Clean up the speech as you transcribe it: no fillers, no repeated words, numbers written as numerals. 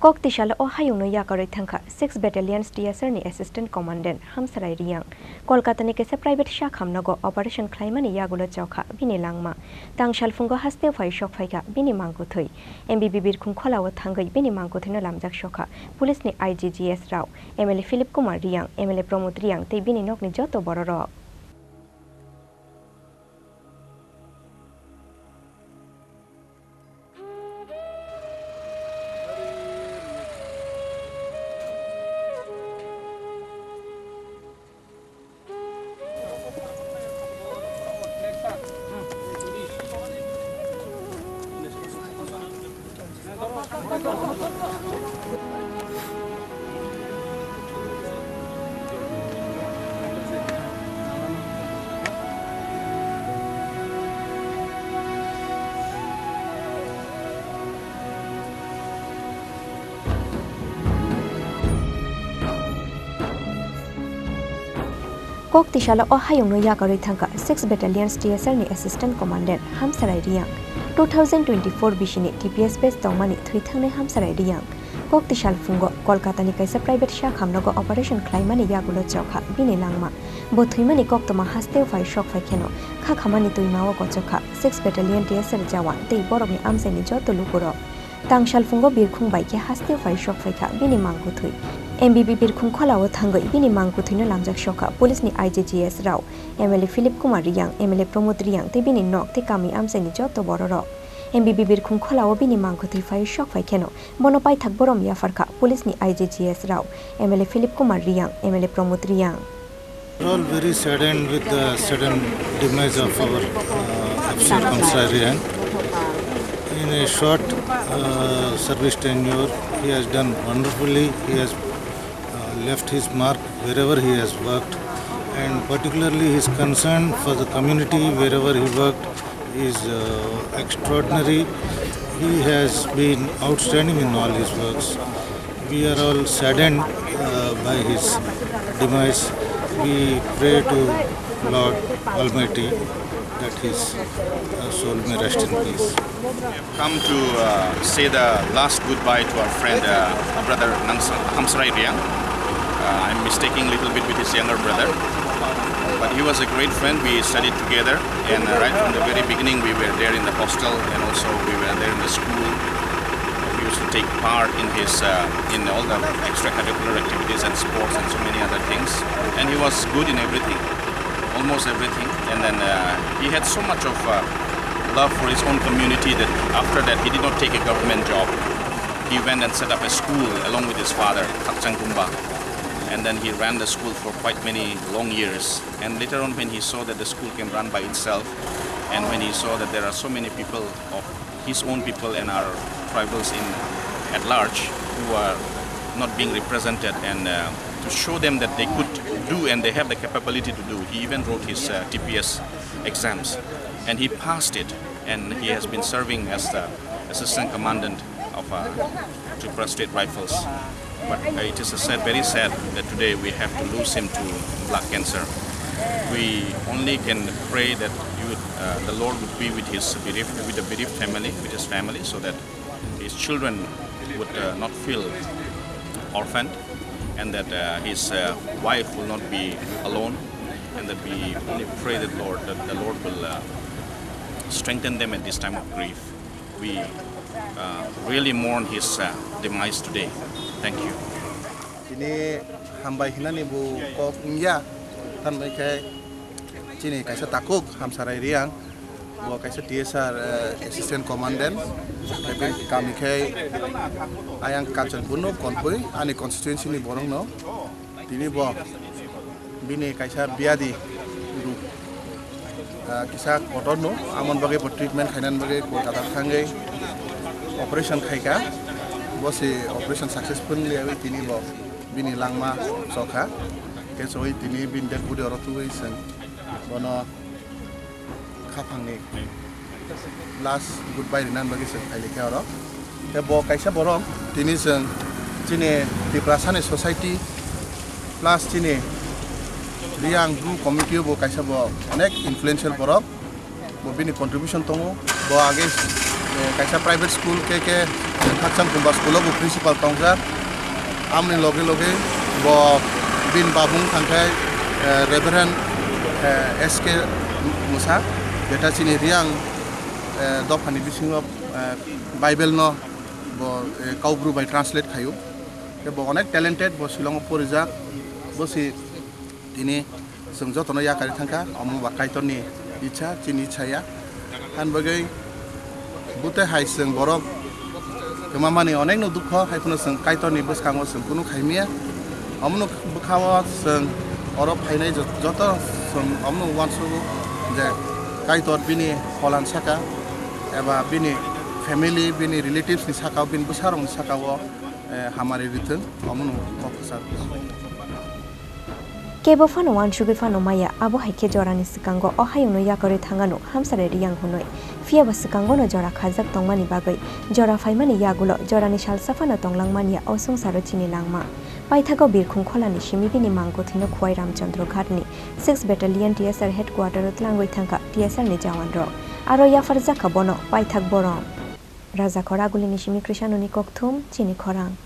Kok tishala o hayung no yakare thangka 6 battalions TSR ni assistant commandant Hamsarai Reang Kolkata ni kese private shakham nago operation claimani yagulo chokha bini langma tangshal fungo haste phai shok phaika bini mangku thoi MBB bir khung kholawa thangai bini mangku thina lamjak shokha police ni IGGS Rao MLA Philip Kumar Reang MLA Pramod Reang te bini nok ni joto bororo Kok tishala o hayung no yakare thangka 6 battalions TSR ni assistant commandant Hamsarai Reang 2024 bishini TPS base tongmani thui thangne Hamsarai Reang Kok tishal fungo Kolkata ni kaisa private shakham nago operation claimani yagulo chokha bini langma bo thuimani kok toma haste phai shok phai kheno kha khamani tuimawo ko chokha 6 battalion TSR jawan tei borom ni amse ni joto lukuro tangshal fungo birkhung bai ke haste phai shok phai kha bini mangku thui MBB birkhung kholawo thangai bini mangku thuina lamjak shokha police ni IGGS Rao MLA Philip Kumar Reang MLA Pramod Reang te bini nok te kami amse ni joto bororo MBB birkhung kholawo bini mangku thui phai shok phai kheno bono Paithak borom Yapharkha police ni IGGS Rao MLA Philip Kumar Reang MLA Pramod Reang. We are all very saddened with the sudden demise of our officer Hamsarai Reang. In a short service tenure, he has done wonderfully. He has left his mark wherever he has worked, and particularly his concern for the community wherever he worked is extraordinary. He has been outstanding in all his works. We are all saddened by his demise. We pray to Lord Almighty that his soul may rest in peace. We have come to say the last goodbye to our friend, brother Hamsarai Reang. I'm mistaking a little bit with his younger brother, but he was a great friend. We studied together, and right from the very beginning we were there in the hostel, and also we were there in the school. We used to take part in his in all the extracurricular activities and sports and so many other things, and he was good in everything, almost everything. And then he had so much of love for his own community that after that he did not take a government job. He went and set up a school along with his father, Khorang. And then he ran the school for quite many long years. And later on, when he saw that the school can run by itself, and when he saw that there are so many people of his own people and our tribals at large who are not being represented, and to show them that they could do and they have the capability to do, he even wrote his TPS exams. And he passed it, and he has been serving as the assistant commandant of Tripura State Rifles. But it is very sad that today we have to lose him to blood cancer. We only can pray that the Lord would be with the bereaved family, with his family, so that his children would not feel orphaned, and that his wife will not be alone, and that we only pray that the Lord will strengthen them at this time of grief. We really mourn his demise today. Thank you. Chini hambai hinani bu kok ingya tan mai kai Chini kaisa takuk Hamsarai Reang bu kaisa TSR assistant commandant tapi kami kai ayang kanchan buno konpui ani constituency ni borong no tini bu bini kaisa biadi group kisa kotor no amon bagai treatment khainan bagai Kolkata thangai operation khaika bosi operation successfully awi tini bo bini langma sokha ke soi tini bin det budi orotu isen bono khapangni last goodbye nan bagi sen khaile ke oro ke bo kaisa borom tini sen chini Tripura society plus chini Reang group committee bo kaisa bo nek influential borom bo bini contribution tongo bo age kaisa private school ke Khachang kumba school of principal tongja amni loge loge bo bin babung thangkai Reverend SK Musa beta Chini Reang dopani bisingo Bible no bo kaubru by translate khayu bo onek talented bo silong porijak bo si tini जों जतन याकारि थांखा अमुबा काइटननि इच्छा चिनि इच्छाया हान बगै बुते हाय जों बरम गोमामानि अनेक न दुख हायफोनो जों काइटननि बसखाङो जों कुनु खायमिया अमनो बखावा जों अरब फायनाय जत जों अमनो वानसु जे काइटन बिनि हलान साका एबा बिनि फेमिलि बिनि रिलेटिव्स नि साका बिनि बसारं साकाव हामारि रिथों अमनो फकसा Kebo fano wan shugi fano maya abo haike jorani sikango ohayuno yakore thangano Hamsarai Reang hunoi fia basikango no jora khajak tongmani bagai jora faimani yagulo jorani shalsafano tonglangmania osung saro Chini langma Paithago birkhung kholani shimibini mangko thino khwai Ramchandra Ghatni 6 Battalion TSR headquarter utlangoi thangka TSR ni jawan ro aro Yapharkha bono Paithak borom Raja Khoragulini shimi Krishanoni kokthum Chini Khorang